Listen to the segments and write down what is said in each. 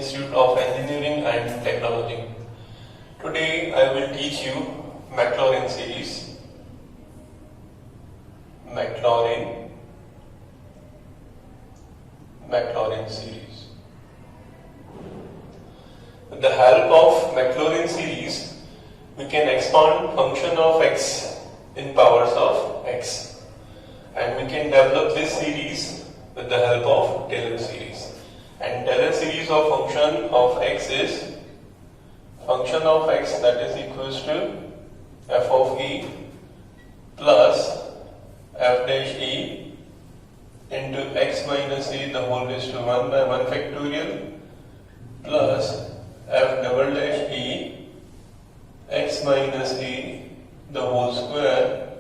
Institute of Engineering and Technology. Today I will teach you Maclaurin series. Maclaurin series. With the help of Maclaurin series, we can expand function of x in powers of x, and we can develop this series with the help of Taylor series. And Taylor series of function of x is function of x that is equals to f of e plus f dash e into x minus e the whole raised to 1 by 1 factorial plus f double dash e x minus e the whole square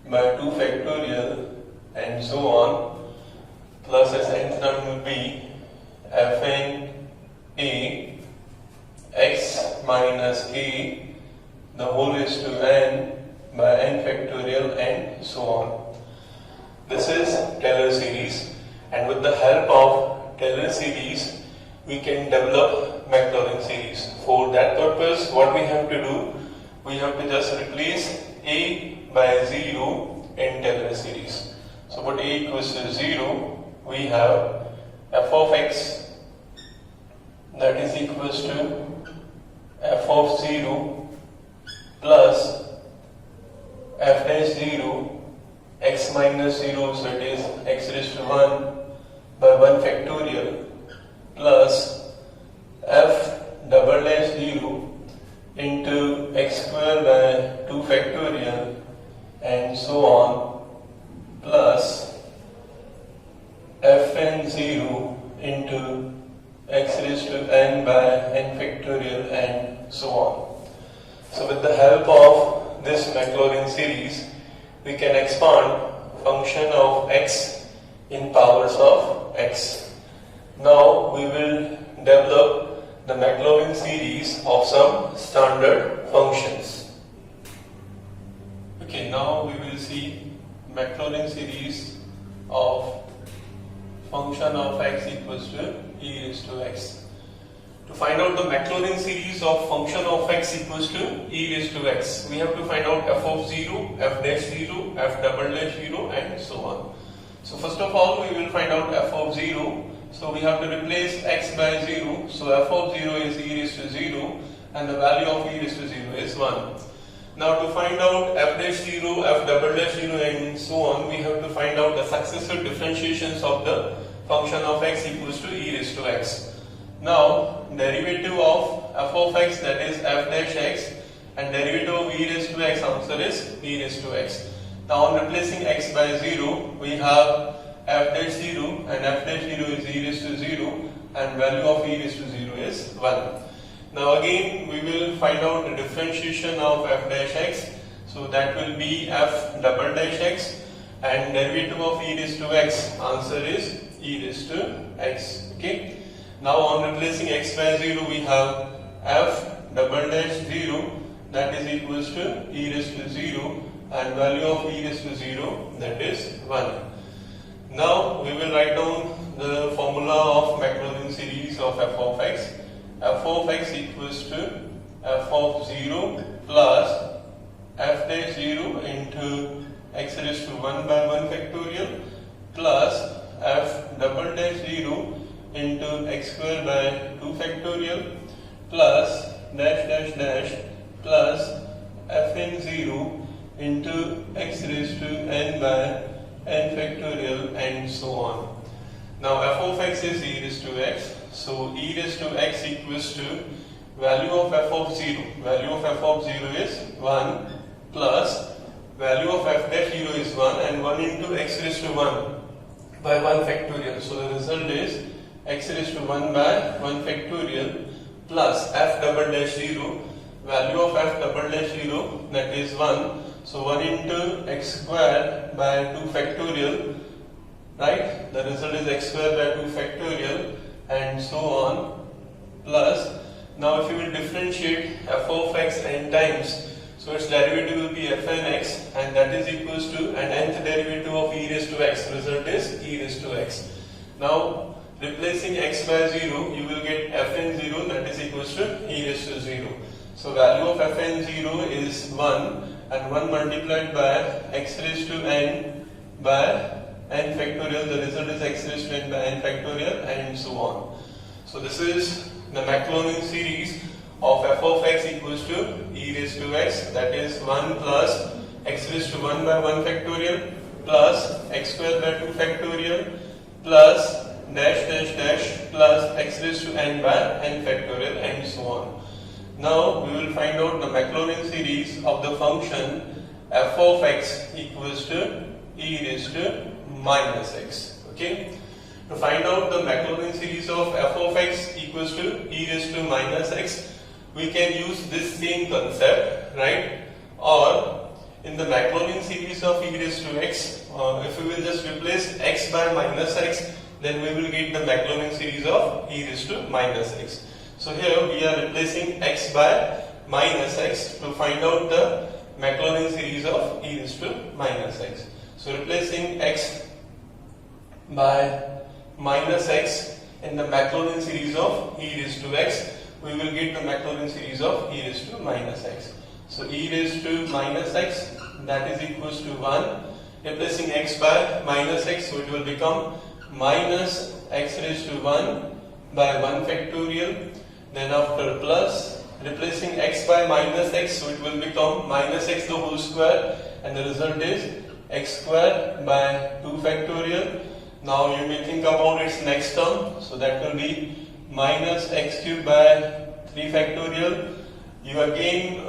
by 2 factorial and so on, plus its nth term will be fn e x minus e the whole raised to n by n factorial and so on. This is Taylor series, and with the help of Taylor series we can develop Maclaurin series. For that purpose, what we have to do, we have to just replace a by 0 in Taylor series. So put a equals to 0, we have f of x that is equals to f of 0 plus f dash 0 x minus 0, so it is x raised to 1 by 1 factorial plus f double dash 0 into x square by 2 factorial and so on, plus fn 0 into x raised to n by n factorial and so on. So with the help of this Maclaurin series, we can expand function of x in powers of x. Now we will develop the Maclaurin series of some standard functions. Okay, now we will see Maclaurin series of function of x equals to e raised to x. To find out the Maclaurin series of function of x equals to e raised to x, we have to find out f of 0, f dash 0, f double dash 0 and so on. So first of all we will find out f of 0. So we have to replace x by 0. So f of 0 is e raised to 0 and the value of e raised to 0 is 1. Now to find out f dash 0, f double dash 0 and so on, we have to find out the successive differentiations of the function of x equals to e raised to x. Now derivative of f of x, that is f dash x, and derivative of e raised to x, answer is e raised to x. Now on replacing x by 0, we have f dash 0 and f dash 0 is e raised to 0 and value of e raised to 0 is 1. Now again we will find out the differentiation of f dash x, so that will be f double dash x, and derivative of e raised to x, answer is e raised to x. Okay. Now on replacing x by 0, we have f double dash 0 that is equals to e raised to 0 and value of e raised to 0, that is 1. Now we will write down the formula of Maclaurin series of f of x. F of x equals to f of 0 plus f dash 0 into x raised to 1 by 1 factorial plus f double dash 0 into x square by 2 factorial plus dash dash dash plus fn 0 into x raised to n by n factorial and so on. Now f of x is e raised to x, so e raised to x equals to value of f of 0. Value of f of 0 is 1 plus value of f dash 0 is 1 and 1 into x raised to 1 by 1 factorial. So the result is x raised to 1 by 1 factorial plus f double dash 0, value of f double dash 0, that is 1. So 1 into x square by 2 factorial, right? The result is x square by 2 factorial and so on, plus, now if you will differentiate f of x n times, so its derivative will be fn x, and that is equals to an nth derivative of e raised to x. Result is e raised to x. Now replacing x by 0, you will get fn to e raised to 0. So value of fn 0 is 1, and 1 multiplied by x raised to n by n factorial, the result is x raised to n by n factorial, and so on. So this is the Maclaurin series of f of x equals to e raised to x, that is 1 plus x raised to 1 by 1 factorial plus x square by 2 factorial plus dash dash dash plus x raised to n by n factorial, and so on. Now we will find out the Maclaurin series of the function f of x equals to e raised to minus x. Okay. To find out the Maclaurin series of f of x equals to e raised to minus x, we can use this same concept, right? Or in the Maclaurin series of e raised to x, if we will just replace x by minus x, then we will get the Maclaurin series of e raised to minus x. So here we are replacing x by minus x to find out the Maclaurin series of e raised to minus x. So replacing x by minus x in the Maclaurin series of e raised to x, we will get the Maclaurin series of e raised to minus x. So e raised to minus x, that is equals to 1. Replacing x by minus x, so it will become minus x raised to 1 by 1 factorial. Then after plus, replacing x by minus x, so it will become minus x the whole square, and the result is x square by 2 factorial. Now you may think about its next term, so that will be minus x cube by 3 factorial. You again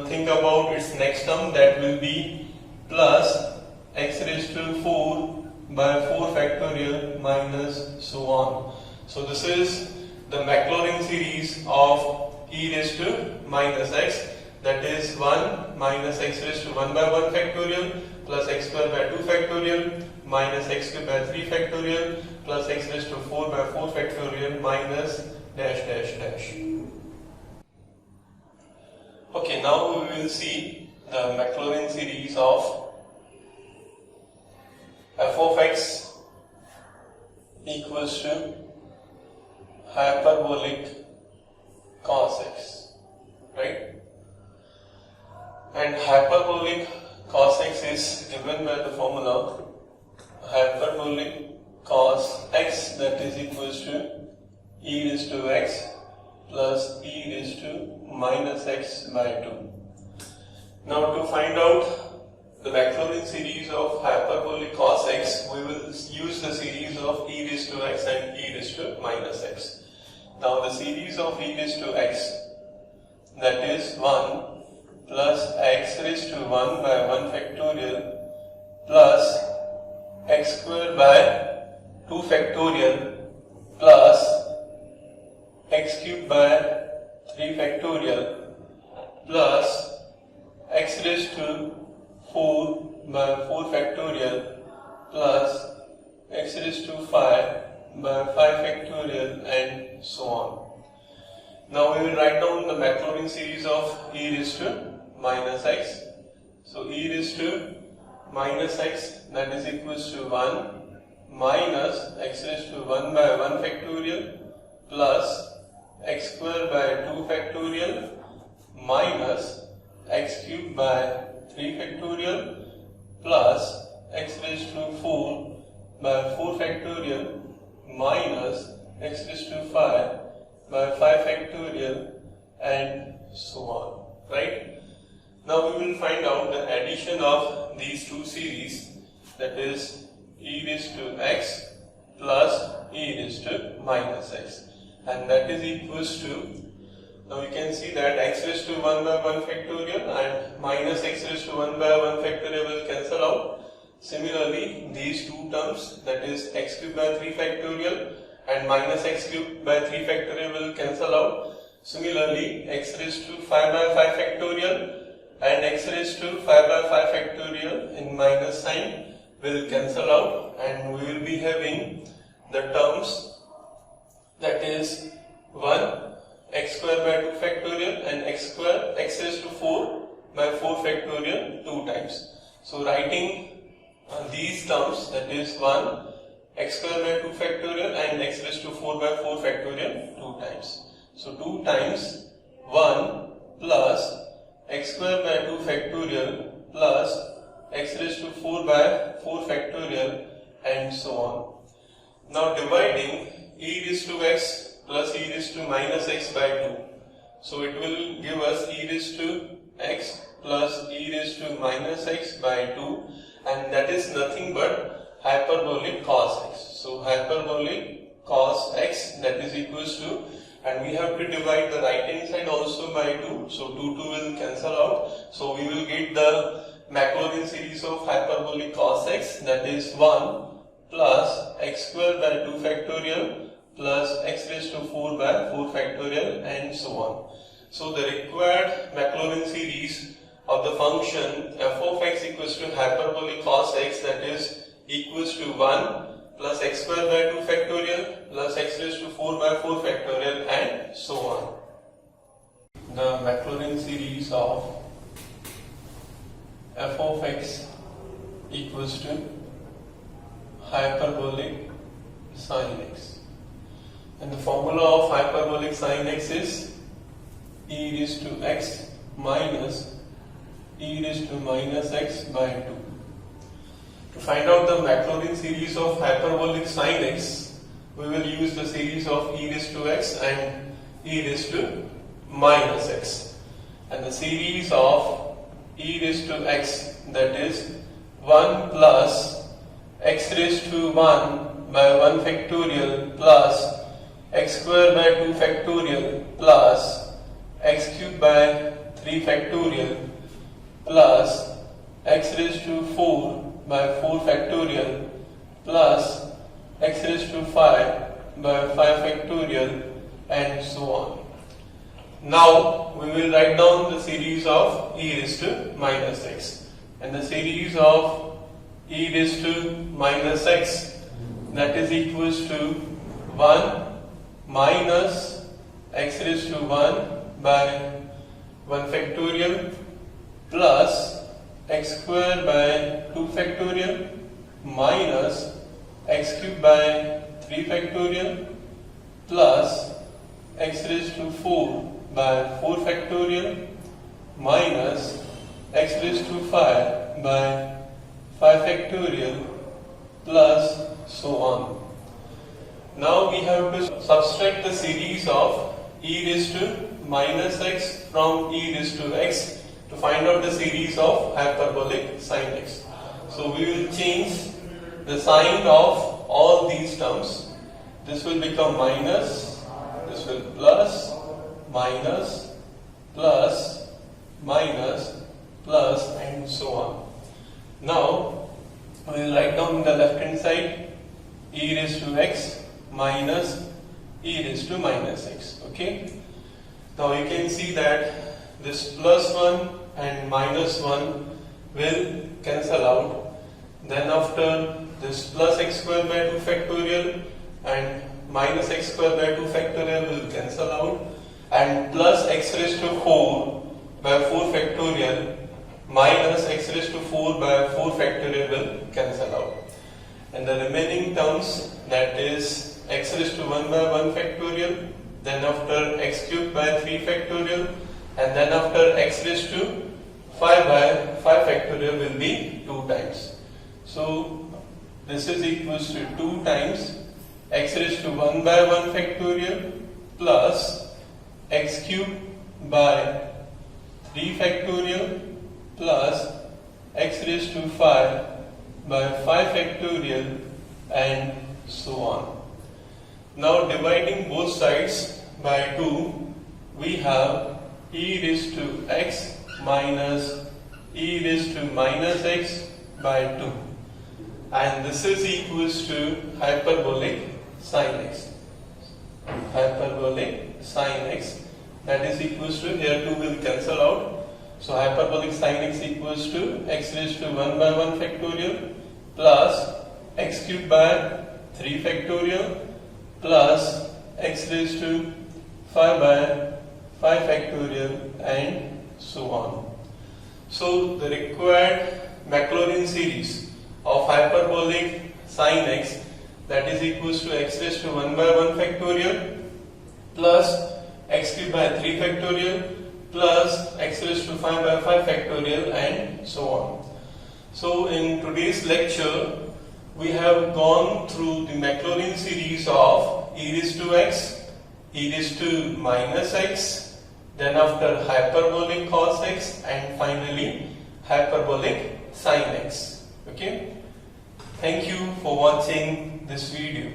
think about its next term, that will be plus x raised to 4 by 4 factorial minus so on. So this is the Maclaurin series of e raised to minus x, that is 1 minus x raised to 1 by 1 factorial plus x square by 2 factorial minus x cube by 3 factorial plus x raised to 4 by 4 factorial minus dash dash dash. Okay, now we will see the Maclaurin series of f of x equals to hyperbolic cos x, right? And hyperbolic cos x is given by the formula hyperbolic cos x, that is equals to e raised to x plus e raised to minus x by 2. Now to find out the Maclaurin series of hyperbolic cos x, we will use the series of e raised to x and e raised to minus x. Now the series of e raised to x, that is 1 plus x raised to 1 by 1 factorial plus x square by 2 factorial plus x cube by 3 factorial plus x raised to 4 by 4 factorial plus x raised to 5 by 5 factorial, and so on. Now we will write down the Maclaurin series of e raised to minus x. So e raised to minus x, that is equals to 1 minus x raised to 1 by 1 factorial plus x square by 2 factorial minus x cube by 3 factorial plus x raised to 4 by 4 factorial minus x raised to 5 by 5 factorial, and so on, right? Now we will find out the addition of these two series, that is e raised to x plus e raised to minus x, and that is equals to, now you can see that x raised to 1 by 1 factorial and minus x raised to 1 by 1 factorial will cancel out. Similarly, these two terms, that is x cube by 3 factorial and minus x cube by 3 factorial will cancel out. Similarly, x raised to 5 by 5 factorial and x raised to 5 by 5 factorial in minus sign will cancel out, and we will be having the terms, that is 1 x square by 2 factorial and x raised to 4 by 4 factorial 2 times. So writing these terms, that is 1 x square by 2 factorial and x raised to 4 by 4 factorial 2 times. So 2 times 1 plus x square by 2 factorial plus x raised to 4 by 4 factorial and so on. Now dividing e raised to x plus e raised to minus x by 2. So it will give us e raised to x plus e raised to minus x by 2, and that is nothing but hyperbolic cos x. So hyperbolic cos x, that is equals to, and we have to divide the right hand side also by 2. So 2 will cancel out. So we will get the Maclaurin series of hyperbolic cos x, that is 1 plus x square by 2 factorial plus x raised to 4 by 4 factorial and so on. So the required Maclaurin series of the function f of x equals to hyperbolic cos x, that is equals to 1 plus x square by 2 factorial plus x raised to 4 by 4 factorial and so on. The Maclaurin series of f of x equals to hyperbolic sin x, and the formula of hyperbolic sin x is e raised to x minus e raised to minus x by 2. To find out the Maclaurin series of hyperbolic sin x, we will use the series of e raised to x and e raised to minus x, and the series of e raised to x, that is 1 plus x raised to 1 by 1 factorial plus x square by 2 factorial plus x cube by 3 factorial plus x raised to 4 by 4 factorial plus x raised to 5 by 5 factorial and so on. Now we will write down the series of e raised to minus x, and the series of e raised to minus x, that is equals to 1 minus x raised to 1 by 1 factorial plus x square by 2 factorial minus x cube by 3 factorial plus x raised to 4 by 4 factorial minus x raised to 5 by 5 factorial plus so on. Now we have to subtract the series of e raised to minus x from e raised to x to find out the series of hyperbolic sin x. So we will change the sign of all these terms. This will become minus, this will plus, minus, plus, minus, plus and so on. Now we will write down in the left hand side e raised to x minus e raised to minus x. Okay. Now you can see that this plus 1 and minus 1 will cancel out. Then after this plus x square by 2 factorial and minus x square by 2 factorial will cancel out, and plus x raised to 4 by 4 factorial minus x raised to 4 by 4 factorial will cancel out. And the remaining terms, that is x raised to 1 by 1 factorial, then after x cubed by 3 factorial, and then after x raised to 5 by 5 factorial will be 2 times. So this is equals to 2 times x raised to 1 by 1 factorial plus x cubed by 3 factorial plus x raised to 5 by 5 factorial and so on. Now dividing both sides by 2, we have e raised to x minus e raised to minus x by 2, and this is equals to hyperbolic sin x. Hyperbolic sin x, that is equals to, here 2 will cancel out. So hyperbolic sin x equals to x raised to 1 by 1 factorial plus x cubed by 3 factorial plus x raised to 5 by 5 factorial and so on. So the required Maclaurin series of hyperbolic sin x, that is equals to x raised to 1 by 1 factorial plus x cube by 3 factorial plus x raised to 5 by 5 factorial and so on. So in today's lecture we have gone through the Maclaurin series of e raised to x, e raised to minus x, then after hyperbolic cos x and finally hyperbolic sin x. Okay. Thank you for watching this video.